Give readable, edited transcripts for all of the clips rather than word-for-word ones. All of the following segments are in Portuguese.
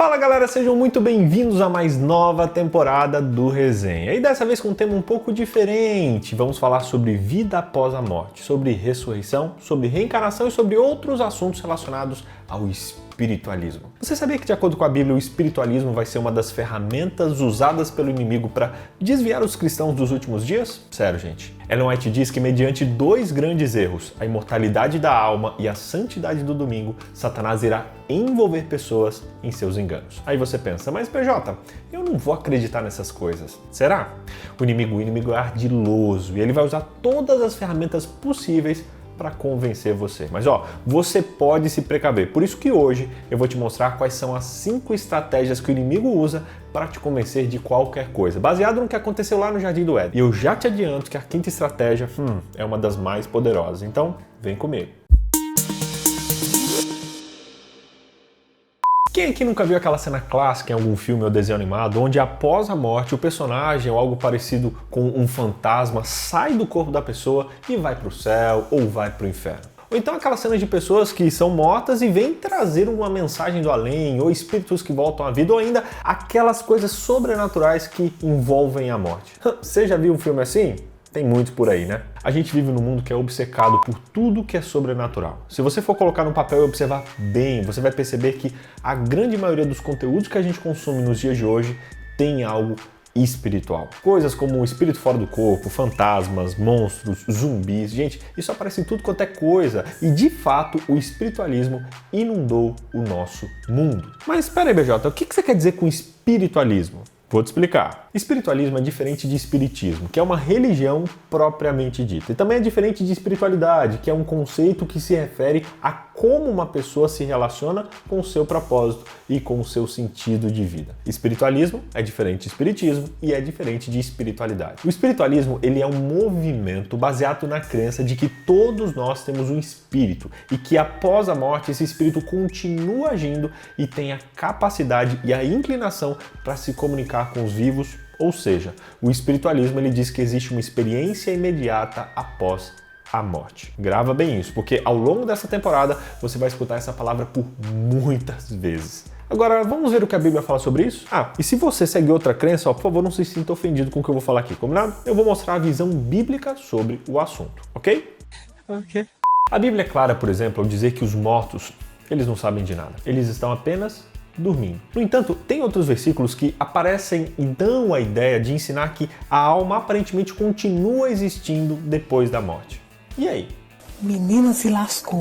Fala galera, sejam muito bem-vindos a mais nova temporada do Resenha. E dessa vez com um tema um pouco diferente. Vamos falar sobre vida após a morte, sobre ressurreição, sobre reencarnação e sobre outros assuntos relacionados ao espiritualismo. Você sabia que, de acordo com a Bíblia, o espiritualismo vai ser uma das ferramentas usadas pelo inimigo para desviar os cristãos dos últimos dias? Sério, gente. Ellen White diz que, mediante dois grandes erros, a imortalidade da alma e a santidade do domingo, Satanás irá envolver pessoas em seus enganos. Aí você pensa, mas PJ, eu não vou acreditar nessas coisas. Será? O inimigo é ardiloso e ele vai usar todas as ferramentas possíveis para convencer você. Mas você pode se precaver. Por isso que hoje eu vou te mostrar quais são as 5 estratégias que o inimigo usa para te convencer de qualquer coisa, baseado no que aconteceu lá no Jardim do Éden. E eu já te adianto que a 5ª estratégia é uma das mais poderosas. Então, vem comigo. Quem aqui nunca viu aquela cena clássica em algum filme ou desenho animado, onde após a morte o personagem ou algo parecido com um fantasma sai do corpo da pessoa e vai para o céu ou vai para o inferno? Ou então aquelas cenas de pessoas que são mortas e vêm trazer uma mensagem do além, ou espíritos que voltam à vida, ou ainda aquelas coisas sobrenaturais que envolvem a morte. Você já viu um filme assim? Tem muitos por aí, né? A gente vive num mundo que é obcecado por tudo que é sobrenatural. Se você for colocar no papel e observar bem, você vai perceber que a grande maioria dos conteúdos que a gente consome nos dias de hoje tem algo espiritual. Coisas como o espírito fora do corpo, fantasmas, monstros, zumbis. Gente, isso aparece em tudo quanto é coisa. E, de fato, o espiritualismo inundou o nosso mundo. Mas espera aí, BJ, o que você quer dizer com espiritualismo? Vou te explicar. Espiritualismo é diferente de espiritismo, que é uma religião propriamente dita. E também é diferente de espiritualidade, que é um conceito que se refere a como uma pessoa se relaciona com o seu propósito e com o seu sentido de vida. Espiritualismo é diferente de espiritismo e é diferente de espiritualidade. O espiritualismo, ele é um movimento baseado na crença de que todos nós temos um espírito e que após a morte esse espírito continua agindo e tem a capacidade e a inclinação para se comunicar com os vivos. Ou seja, o espiritualismo ele diz que existe uma experiência imediata após a morte. Grava bem isso, porque ao longo dessa temporada você vai escutar essa palavra por muitas vezes. Agora, vamos ver o que a Bíblia fala sobre isso? E se você segue outra crença, por favor, não se sinta ofendido com o que eu vou falar aqui, combinado? Eu vou mostrar a visão bíblica sobre o assunto, ok? Ok. A Bíblia é clara, por exemplo, ao dizer que os mortos, eles não sabem de nada. Eles estão apenas dormindo. No entanto, tem outros versículos que aparecem e dão a ideia de ensinar que a alma aparentemente continua existindo depois da morte. E aí? Menina se lascou.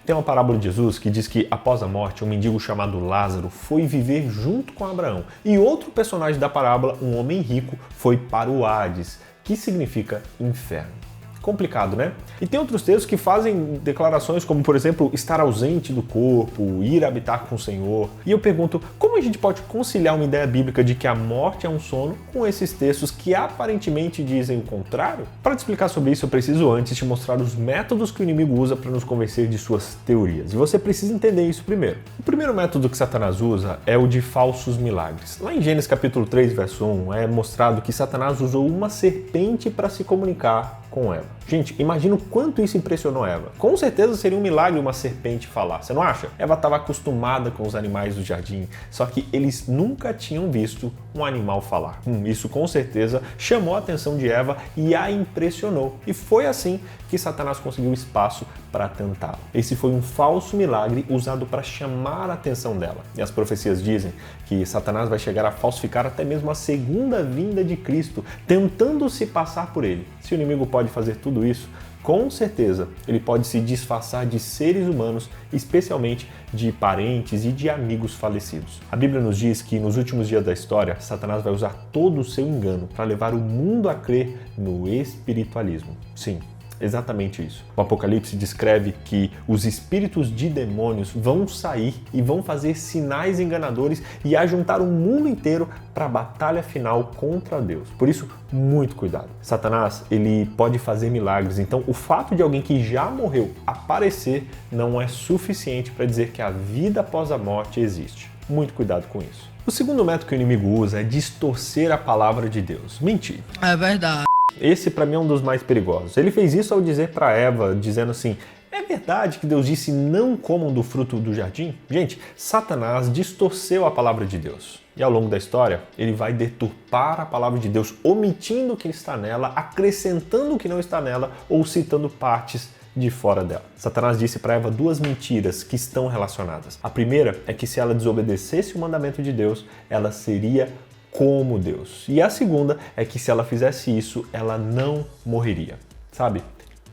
Tem uma parábola de Jesus que diz que após a morte, um mendigo chamado Lázaro foi viver junto com Abraão. E outro personagem da parábola, um homem rico, foi para o Hades, que significa inferno. Complicado, né? E tem outros textos que fazem declarações como, por exemplo, estar ausente do corpo, ir habitar com o Senhor. E eu pergunto, como a gente pode conciliar uma ideia bíblica de que a morte é um sono com esses textos que aparentemente dizem o contrário? Para te explicar sobre isso, eu preciso antes te mostrar os métodos que o inimigo usa para nos convencer de suas teorias. E você precisa entender isso primeiro. O primeiro método que Satanás usa é o de falsos milagres. Lá em Gênesis capítulo 3, verso 1, é mostrado que Satanás usou uma serpente para se comunicar com Eva. Gente, imagina o quanto isso impressionou Eva. Com certeza seria um milagre uma serpente falar, você não acha? Eva estava acostumada com os animais do jardim, só que eles nunca tinham visto um animal falar. Isso com certeza chamou a atenção de Eva e a impressionou. E foi assim que Satanás conseguiu espaço para tentá-la. Esse foi um falso milagre usado para chamar a atenção dela. E as profecias dizem que Satanás vai chegar a falsificar até mesmo a segunda vinda de Cristo, tentando se passar por ele. Se o inimigo pode fazer tudo isso, com certeza ele pode se disfarçar de seres humanos, especialmente de parentes e de amigos falecidos. A Bíblia nos diz que nos últimos dias da história, Satanás vai usar todo o seu engano para levar o mundo a crer no espiritualismo. Sim, exatamente isso. O Apocalipse descreve que os espíritos de demônios vão sair e vão fazer sinais enganadores e ajuntar o mundo inteiro para a batalha final contra Deus. Por isso, muito cuidado. Satanás, ele pode fazer milagres, então o fato de alguém que já morreu aparecer não é suficiente para dizer que a vida após a morte existe. Muito cuidado com isso. O segundo método que o inimigo usa é distorcer a palavra de Deus. Mentir. É verdade. Esse para mim é um dos mais perigosos. Ele fez isso ao dizer para Eva, dizendo assim, É verdade que Deus disse não comam do fruto do jardim? Gente, Satanás distorceu a palavra de Deus. E ao longo da história, ele vai deturpar a palavra de Deus, omitindo o que está nela, acrescentando o que não está nela ou citando partes de fora dela. Satanás disse para Eva duas mentiras que estão relacionadas. A primeira é que se ela desobedecesse o mandamento de Deus, ela seria como Deus. E a segunda é que se ela fizesse isso, ela não morreria. Sabe?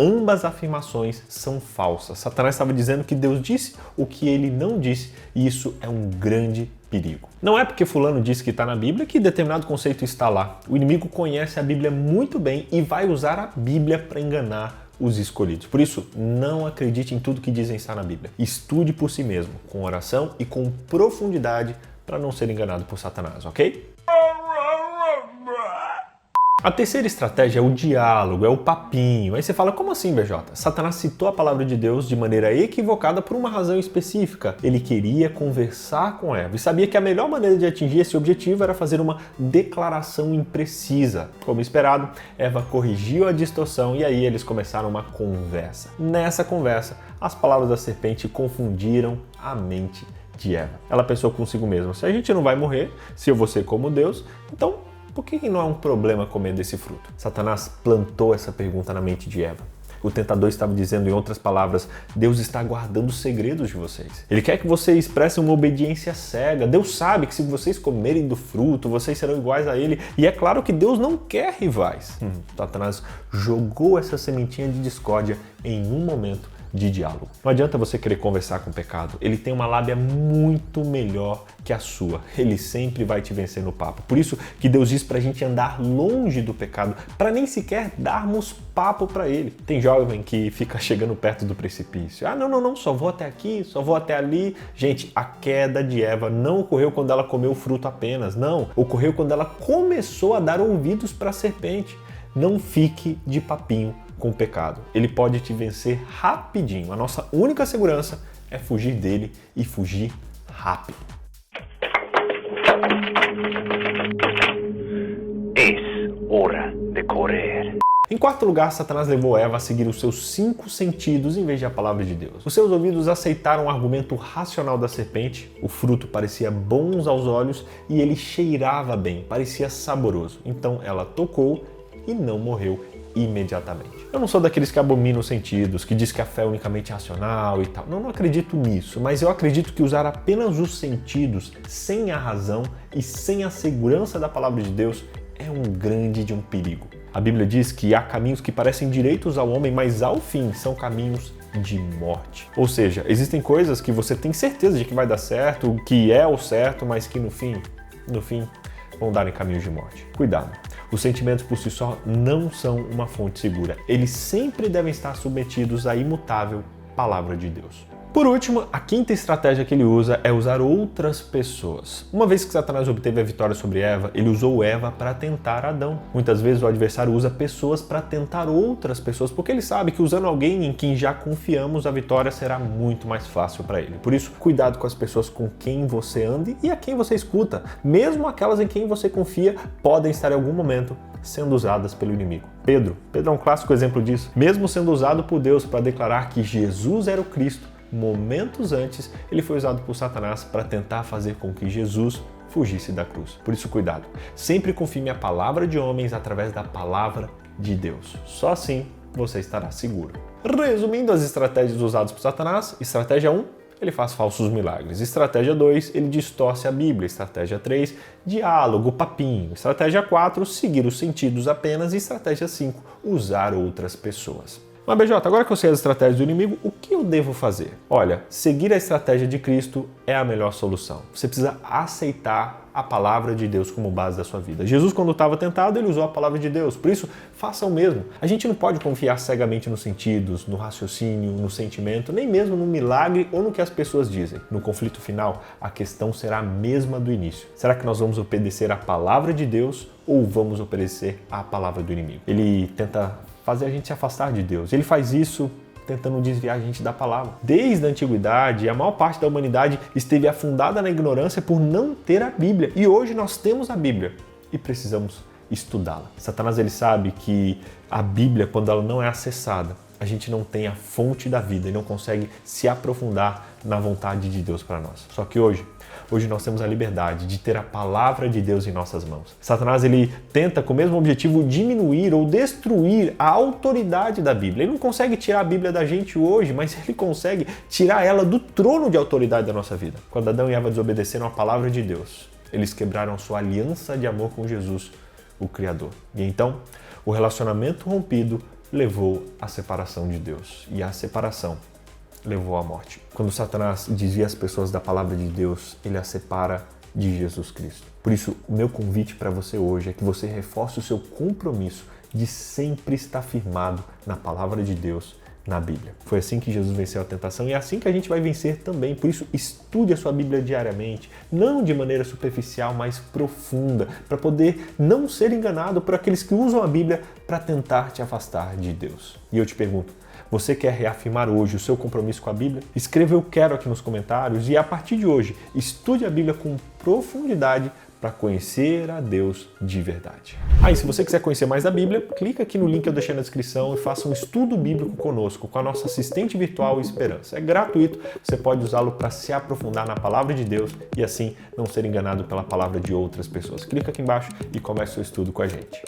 Ambas afirmações são falsas. Satanás estava dizendo que Deus disse o que ele não disse, e isso é um grande perigo. Não é porque fulano disse que está na Bíblia que determinado conceito está lá. O inimigo conhece a Bíblia muito bem e vai usar a Bíblia para enganar os escolhidos. Por isso, não acredite em tudo que dizem estar na Bíblia. Estude por si mesmo, com oração e com profundidade, para não ser enganado por Satanás, ok? A terceira estratégia é o diálogo, é o papinho. Aí você fala, como assim, BJ? Satanás citou a palavra de Deus de maneira equivocada por uma razão específica. Ele queria conversar com Eva e sabia que a melhor maneira de atingir esse objetivo era fazer uma declaração imprecisa. Como esperado, Eva corrigiu a distorção e aí eles começaram uma conversa. Nessa conversa, as palavras da serpente confundiram a mente de Eva. Ela pensou consigo mesma, se a gente não vai morrer, se eu vou ser como Deus, então por que não é um problema comer desse fruto? Satanás plantou essa pergunta na mente de Eva. O tentador estava dizendo, em outras palavras, Deus está guardando os segredos de vocês. Ele quer que vocês expressem uma obediência cega. Deus sabe que se vocês comerem do fruto, vocês serão iguais a ele. E é claro que Deus não quer rivais. Satanás jogou essa sementinha de discórdia em um momento de diálogo. Não adianta você querer conversar com o pecado. Ele tem uma lábia muito melhor que a sua. Ele sempre vai te vencer no papo. Por isso que Deus diz pra gente andar longe do pecado, para nem sequer darmos papo para ele. Tem jovem que fica chegando perto do precipício. Não, só vou até aqui, só vou até ali. Gente, a queda de Eva não ocorreu quando ela comeu o fruto apenas. Não, ocorreu quando ela começou a dar ouvidos para a serpente. Não fique de papinho com o pecado. Ele pode te vencer rapidinho. A nossa única segurança é fugir dele e fugir rápido. Es hora de correr. Em quarto lugar, Satanás levou Eva a seguir os seus 5 sentidos em vez de a palavra de Deus. Os seus ouvidos aceitaram o argumento racional da serpente, o fruto parecia bom aos olhos e ele cheirava bem, parecia saboroso. Então ela tocou e não morreu imediatamente. Eu não sou daqueles que abominam os sentidos, que diz que a fé é unicamente racional e tal. Não acredito nisso, mas eu acredito que usar apenas os sentidos sem a razão e sem a segurança da palavra de Deus é um grande perigo. A Bíblia diz que há caminhos que parecem direitos ao homem, mas ao fim são caminhos de morte. Ou seja, existem coisas que você tem certeza de que vai dar certo, que é o certo, mas que no fim vão dar em caminhos de morte. Cuidado. Os sentimentos por si só não são uma fonte segura. Eles sempre devem estar submetidos à imutável palavra de Deus. Por último, a quinta estratégia que ele usa é usar outras pessoas. Uma vez que Satanás obteve a vitória sobre Eva, ele usou Eva para tentar Adão. Muitas vezes o adversário usa pessoas para tentar outras pessoas, porque ele sabe que usando alguém em quem já confiamos, a vitória será muito mais fácil para ele. Por isso, cuidado com as pessoas com quem você anda e a quem você escuta. Mesmo aquelas em quem você confia podem estar em algum momento sendo usadas pelo inimigo. Pedro é um clássico exemplo disso. Mesmo sendo usado por Deus para declarar que Jesus era o Cristo, momentos antes, ele foi usado por Satanás para tentar fazer com que Jesus fugisse da cruz. Por isso, cuidado. Sempre confirme a palavra de homens através da palavra de Deus. Só assim você estará seguro. Resumindo as estratégias usadas por Satanás, estratégia 1, ele faz falsos milagres. Estratégia 2, ele distorce a Bíblia. Estratégia 3, diálogo, papinho. Estratégia 4, seguir os sentidos apenas. E estratégia 5, usar outras pessoas. Mas BJ, agora que eu sei as estratégias do inimigo, o que eu devo fazer? Olha, seguir a estratégia de Cristo é a melhor solução. Você precisa aceitar a palavra de Deus como base da sua vida. Jesus, quando estava tentado, ele usou a palavra de Deus. Por isso, faça o mesmo. A gente não pode confiar cegamente nos sentidos, no raciocínio, no sentimento, nem mesmo no milagre ou no que as pessoas dizem. No conflito final, a questão será a mesma do início. Será que nós vamos obedecer à palavra de Deus ou vamos obedecer à palavra do inimigo? Ele tenta fazer a gente se afastar de Deus. Ele faz isso tentando desviar a gente da palavra. Desde a antiguidade, a maior parte da humanidade esteve afundada na ignorância por não ter a Bíblia. E hoje nós temos a Bíblia e precisamos estudá-la. Satanás, ele sabe que a Bíblia, quando ela não é acessada, a gente não tem a fonte da vida e não consegue se aprofundar na vontade de Deus para nós. Só que hoje nós temos a liberdade de ter a palavra de Deus em nossas mãos. Satanás, ele tenta com o mesmo objetivo diminuir ou destruir a autoridade da Bíblia. Ele não consegue tirar a Bíblia da gente hoje, mas ele consegue tirar ela do trono de autoridade da nossa vida. Quando Adão e Eva desobedeceram a palavra de Deus, eles quebraram sua aliança de amor com Jesus, o Criador. E então, o relacionamento rompido levou à separação de Deus. E a separação levou à morte. Quando Satanás desvia as pessoas da palavra de Deus, ele as separa de Jesus Cristo. Por isso, o meu convite para você hoje é que você reforce o seu compromisso de sempre estar firmado na palavra de Deus, na Bíblia. Foi assim que Jesus venceu a tentação e é assim que a gente vai vencer também. Por isso, estude a sua Bíblia diariamente, não de maneira superficial, mas profunda, para poder não ser enganado por aqueles que usam a Bíblia para tentar te afastar de Deus. E eu te pergunto, você quer reafirmar hoje o seu compromisso com a Bíblia? Escreva "eu quero" aqui nos comentários e a partir de hoje, estude a Bíblia com profundidade para conhecer a Deus de verdade. E se você quiser conhecer mais da Bíblia, clica aqui no link que eu deixei na descrição e faça um estudo bíblico conosco, com a nossa assistente virtual Esperança. É gratuito, você pode usá-lo para se aprofundar na palavra de Deus e assim não ser enganado pela palavra de outras pessoas. Clica aqui embaixo e comece o estudo com a gente.